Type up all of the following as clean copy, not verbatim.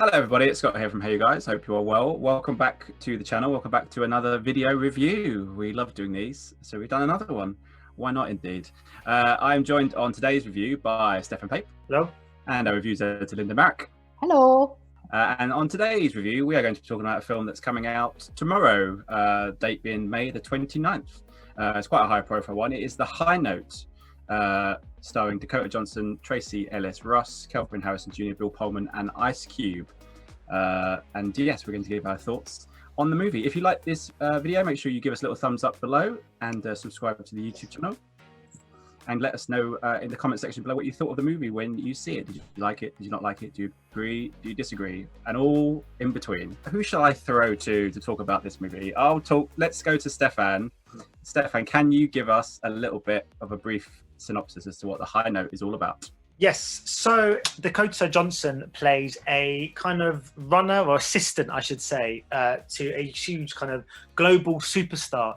Hello everybody, it's Scott here from HeyUGuys. Hope you are well. Welcome back to the channel. Welcome back to another video review. We love doing these, so we've done another one. Why not indeed? I'm joined on today's review by Stefan Pape. Hello. And our reviews editor Linda Marric. Hello. And on today's review, we are going to be talking about a film that's coming out tomorrow, date being May the 29th. It's quite a high profile one. It is The High Note, starring Dakota Johnson, Tracee, Ellis, Russ, Kelvin Harrison Jr., Bill Pullman, and Ice Cube. And yes, we're going to give our thoughts on the movie. If you like this video, make sure you give us a little thumbs up below and subscribe to the YouTube channel. And let us know in the comment section below what you thought of the movie when you see it. Did you like it? Did you not like it? Do you agree? Do you disagree? And all in between. Who shall I throw to talk about this movie? Let's go to Stefan. Stefan, can you give us a little bit of a brief synopsis as to what The High Note is all about? Yes, so Dakota Johnson plays a kind of runner or assistant, I should say, to a huge kind of global superstar,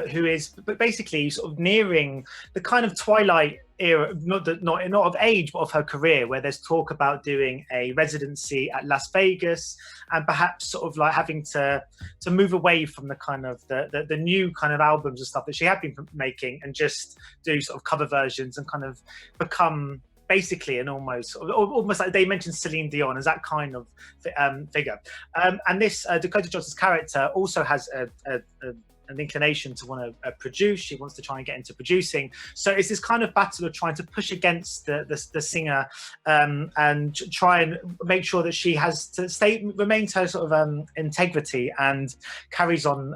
who is basically sort of nearing the kind of twilight era, not of age, but of her career, where there's talk about doing a residency at Las Vegas and perhaps sort of like having to move away from the kind of the new kind of albums and stuff that she had been making and just do sort of cover versions and kind of become basically an almost like they mentioned Celine Dion as that kind of figure. And this Dakota Johnson's character also has an inclination to want to produce. She wants to try and get into producing. So it's this kind of battle of trying to push against the singer and try and make sure that she has to remains her sort of integrity and carries on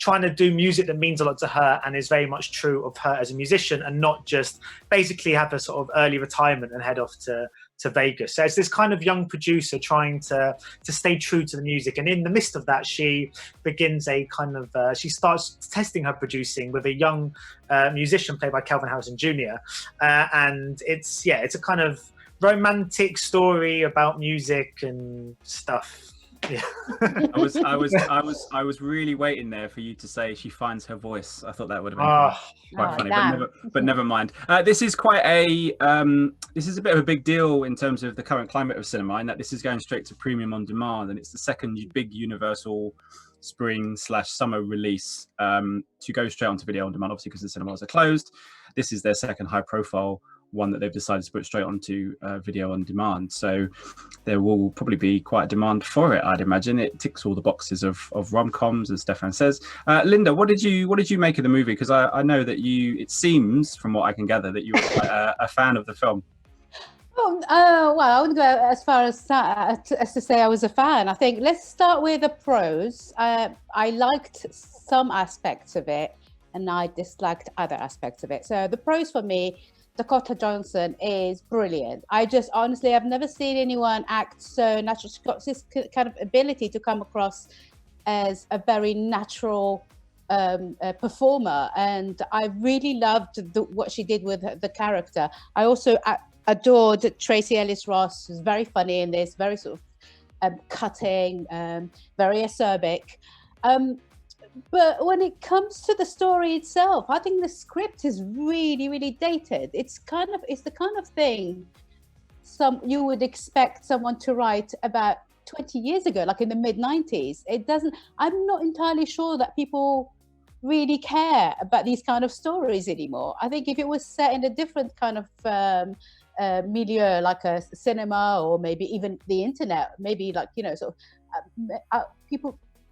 trying to do music that means a lot to her and is very much true of her as a musician, and not just basically have a sort of early retirement and head off to Vegas. So it's this kind of young producer trying to stay true to the music, and in the midst of that, she begins a kind of she starts testing her producing with a young musician played by Kelvin Harrison Jr. And it's a kind of romantic story about music and stuff. Yeah. I was really waiting there for you to say she finds her voice. I thought that would have been quite funny, but never mind. This is quite a this is a bit of a big deal in terms of the current climate of cinema, in that this is going straight to premium on demand, and it's the second big Universal spring/summer release to go straight onto video on demand. Obviously, because the cinemas are closed, this is their second high-profile one that they've decided to put straight onto video on demand. So there will probably be quite a demand for it, I'd imagine. It ticks all the boxes of rom-coms, as Stefan says. Linda, what did you make of the movie? Because I know that it seems, from what I can gather, that you were quite a fan of the film. Well, I wouldn't go as far as to say I was a fan. I think let's start with the pros. I liked some aspects of it and I disliked other aspects of it. So the pros for me, Dakota Johnson is brilliant. I've never seen anyone act so natural. She's got this kind of ability to come across as a very natural performer, and I really loved what she did with the character. I also adored Tracee Ellis Ross, who's very funny in this, very sort of cutting, very acerbic. But when it comes to the story itself, I think the script is really, really dated. It's the kind of thing you would expect someone to write about 20 years ago, like in the mid-90s. I'm not entirely sure that people really care about these kind of stories anymore. I think if it was set in a different kind of milieu, like a cinema or maybe even the internet, maybe like,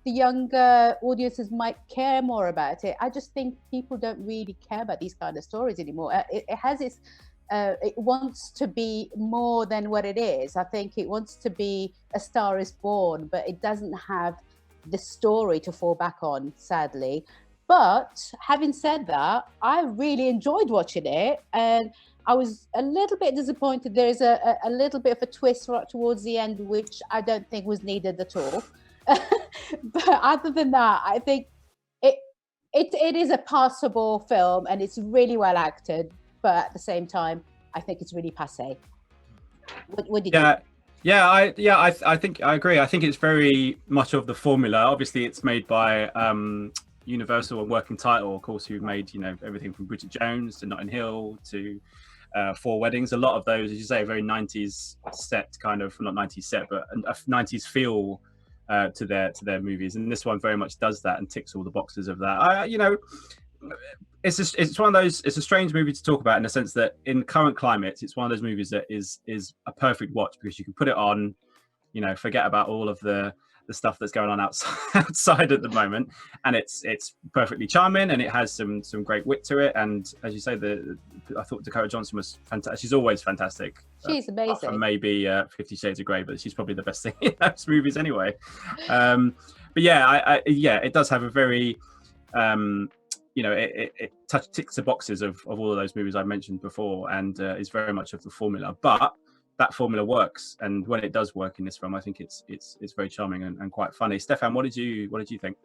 the younger audiences might care more about it. I just think people don't really care about these kind of stories anymore. It wants to be more than what it is. I think it wants to be A Star is Born, but it doesn't have the story to fall back on, sadly. But having said that, I really enjoyed watching it, and I was a little bit disappointed. There's a little bit of a twist right towards the end, which I don't think was needed at all. But other than that, I think it is a passable film, and it's really well acted. But at the same time, I think it's really passé. What did you? I think I agree. I think it's very much of the formula. Obviously, it's made by Universal, a working title, of course, who made everything from Bridget Jones to Notting Hill to Four Weddings. A lot of those, as you say, very 90s set, kind of, not 90s set, but a 90s feel to their movies. And this one very much does that and ticks all the boxes of that. It's one of those. It's a strange movie to talk about in the sense that in current climates, it's one of those movies that is a perfect watch because you can put it on, forget about all of the stuff that's going on outside at the moment, and it's perfectly charming, and it has some great wit to it. And as you say, I thought Dakota Johnson was fantastic. She's always fantastic. She's amazing. From maybe 50 Shades of Grey, but she's probably the best thing in those movies anyway. But yeah, it does have a very it ticks the boxes of all of those movies I mentioned before, and is very much of the formula. But that formula works, and when it does work in this film, I think it's very charming and quite funny. Stefan, what did you think?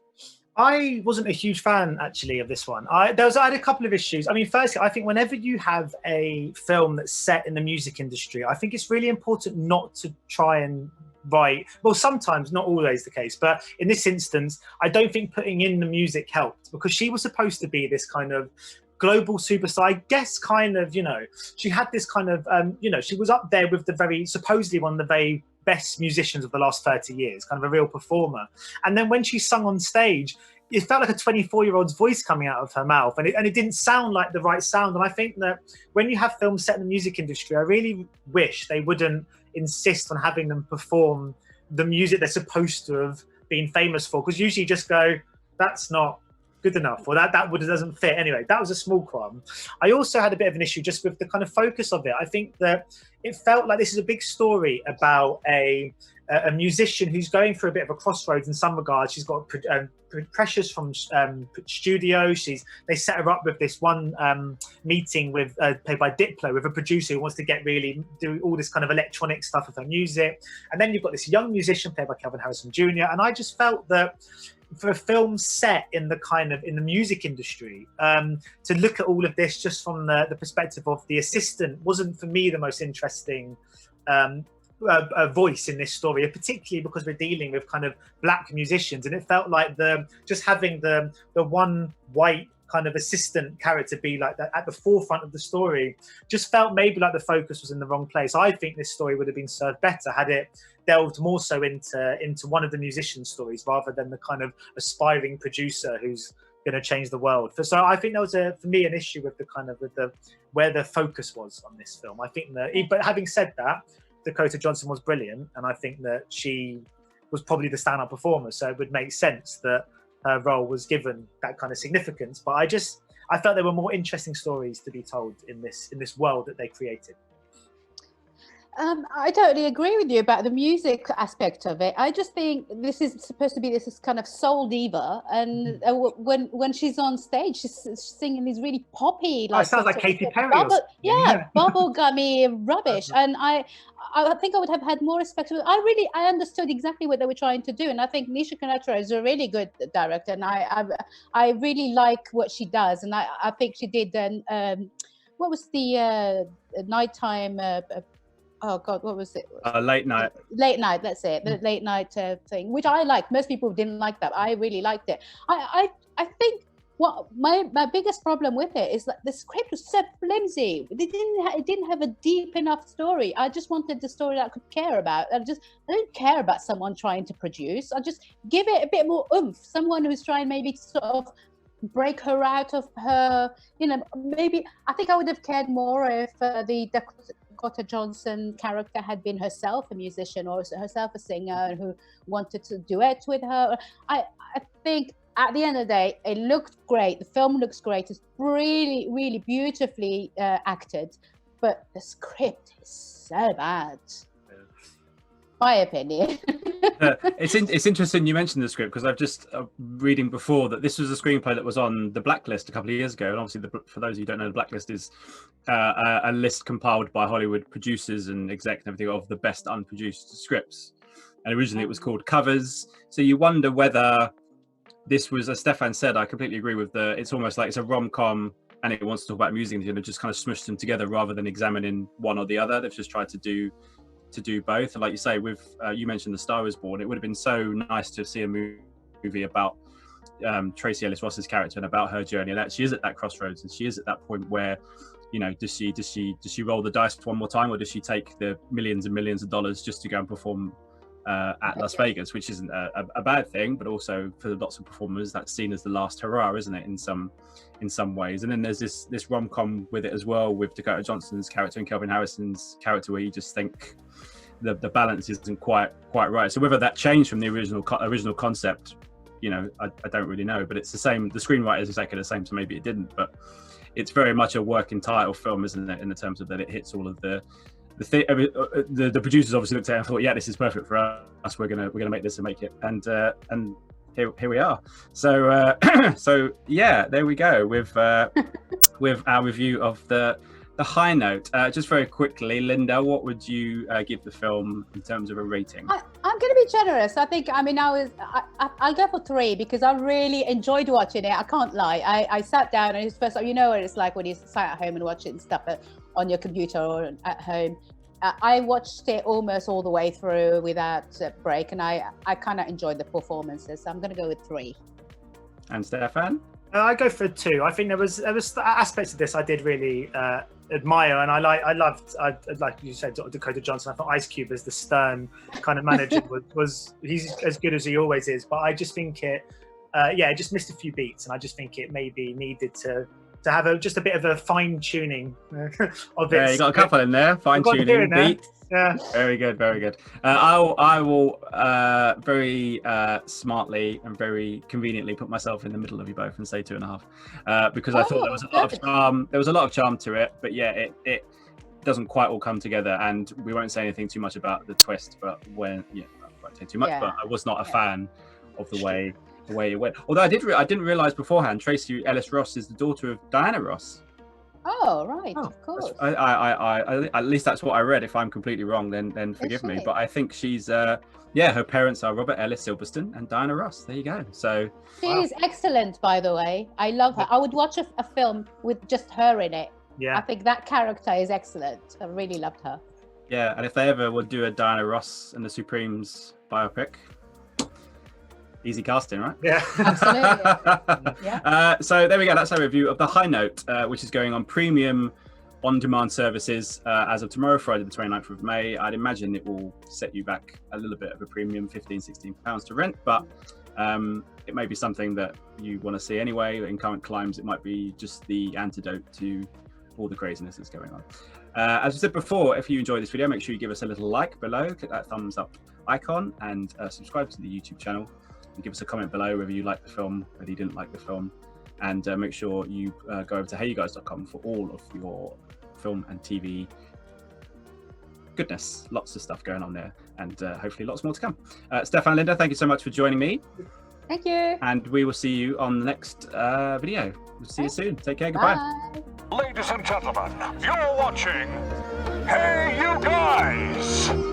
I wasn't a huge fan actually of this one. I had a couple of issues. I mean, firstly, I think whenever you have a film that's set in the music industry, I think it's really important not to try and write. Well, sometimes, not always the case, but in this instance, I don't think putting in the music helped, because she was supposed to be this kind of global superstar, I guess, kind of, she had this kind of, she was up there with supposedly one of the very best musicians of the last 30 years, kind of a real performer. And then when she sung on stage, it felt like a 24-year-old's voice coming out of her mouth, and it didn't sound like the right sound. And I think that when you have films set in the music industry, I really wish they wouldn't insist on having them perform the music they're supposed to have been famous for, because usually you just go, that's not good enough, or that doesn't fit. Anyway, that was a small qualm. I also had a bit of an issue just with the kind of focus of it. I think that it felt like this is a big story about a musician who's going through a bit of a crossroads in some regards. She's got pressures from studio. They set her up with this one meeting with played by Diplo, with a producer who wants to do all this kind of electronic stuff with her music. And then you've got this young musician played by Kelvin Jr. And I just felt that for a film set in the music industry, to look at all of this just from the perspective of the assistant wasn't, for me, the most interesting voice in this story, particularly because we're dealing with kind of black musicians, and it felt like just having the one white kind of assistant character be like that at the forefront of the story just felt maybe like the focus was in the wrong place. I think this story would have been served better had it delved more so into one of the musicians' stories rather than the kind of aspiring producer who's going to change the world. So I think that was for me an issue with where the focus was on this film. I think but having said that, Dakota Johnson was brilliant, and I think that she was probably the standout performer, so it would make sense that her role was given that kind of significance. But I felt there were more interesting stories to be told in this world that they created. I totally agree with you about the music aspect of it. I just think this is supposed to be this kind of soul diva, and when she's on stage, she's singing these really poppy, it sounds like Katy Perry. Bubblegummy rubbish. And I think I would have had more respect. I understood exactly what they were trying to do, and I think Nisha Ganatra is a really good director, and I really like what she does, and I think she did. What was the nighttime? Oh God, what was it? Late night. Late night, that's it. The late night thing, which I liked. Most people didn't like that. I really liked it. I think what my biggest problem with it is that the script was so flimsy. It didn't have a deep enough story. I just wanted the story that I could care about. I don't care about someone trying to produce. I just give it a bit more oomph. Someone who's trying maybe to sort of break her out of her, maybe. I think I would have cared more if the Dakota Johnson character had been herself a musician, or herself a singer who wanted to duet with her. I think at the end of the day, it looked great. The film looks great. It's really, really beautifully acted, but the script is so bad. My opinion. It's interesting you mentioned the script, because I've just reading before that this was a screenplay that was on the Blacklist a couple of years ago, and obviously for those of you who don't know, the Blacklist is a list compiled by Hollywood producers and exec and everything of the best unproduced scripts, and originally it was called Covers. So you wonder whether this was, as Stefan said, I completely agree with it's almost like it's a rom-com and it wants to talk about music, and just kind of smushed them together rather than examining one or the other. They've just tried to do both. And like you say, with you mentioned The Star Is Born, it would have been so nice to see a movie about Tracee Ellis Ross's character and about her journey, and that she is at that crossroads, and she is at that point where you know, does she roll the dice one more time, or does she take the millions and millions of dollars just to go and perform at Las Vegas, which isn't a bad thing, but also for lots of performers that's seen as the last hurrah, isn't it, in some ways. And then there's this rom-com with it as well, with Dakota Johnson's character and Kelvin Harrison's character, where you just think the balance isn't quite right. So whether that changed from the original concept, you know, I don't really know, but it's the same. The screenwriter is exactly the same, so maybe it didn't, but it's very much a working title film, isn't it, in the terms of that it hits all of the producers obviously looked at it and thought, yeah, this is perfect for us. We're gonna make this and make it, and here we are. So so yeah, there we go with our review of the High Note. Just very quickly, Linda, what would you give the film in terms of a rating? I'm going to be generous. I think, I mean, I'll go for 3 because I really enjoyed watching it. I can't lie. I sat down and it's first time, you know what it's like when you sit at home and watch it and stuff on your computer or at home. I watched it almost all the way through without a break, and I kind of enjoyed the performances. So I'm going to go with 3. And Stefan? I go for 2. I think there was aspects of this I did really admire, and I loved, like you said, Dakota Johnson. I thought Ice Cube as the stern kind of manager was he's as good as he always is. But I just think it just missed a few beats, and I just think it maybe needed to have just a bit of a fine tuning of it. Yeah, you got a couple in there, fine tuning beat. Yeah, very good. I will very smartly and very conveniently put myself in the middle of you both and say 2.5, because I thought there was a lot of charm. There was a lot of charm to it, but yeah, it doesn't quite all come together. And we won't say anything too much about the twist, but I won't say too much. But I was not a fan of the way it went. Although I didn't realize beforehand, Tracee Ellis Ross is the daughter of Diana Ross. Oh, right, of course. I at least that's what I read. If I'm completely wrong, then forgive me. But I think she's her parents are Robert Ellis Silverstone and Diana Ross. There you go. So she is excellent, by the way. I love her. I would watch a film with just her in it. Yeah, I think that character is excellent. I really loved her. Yeah, and if they ever would do a Diana Ross and the Supremes biopic, easy casting, right? Yeah, absolutely. Yeah. So there we go. That's our review of The High Note, which is going on premium on-demand services as of tomorrow, Friday the 29th of May. I'd imagine it will set you back a little bit of a premium, £15-16 to rent, but it may be something that you want to see anyway. In current climes, it might be just the antidote to all the craziness that's going on. As I said before, if you enjoyed this video, make sure you give us a little like below, click that thumbs up icon, and subscribe to the YouTube channel. And give us a comment below whether you liked the film, whether you didn't like the film, and make sure you go over to HeyUGuys.com for all of your film and TV goodness. Lots of stuff going on there, and hopefully lots more to come. Stefan, Linda, thank you so much for joining me. Thank you. And we will see you on the next video. We'll see you soon. Take care. Goodbye. Bye. Ladies and gentlemen, you're watching Hey You Guys!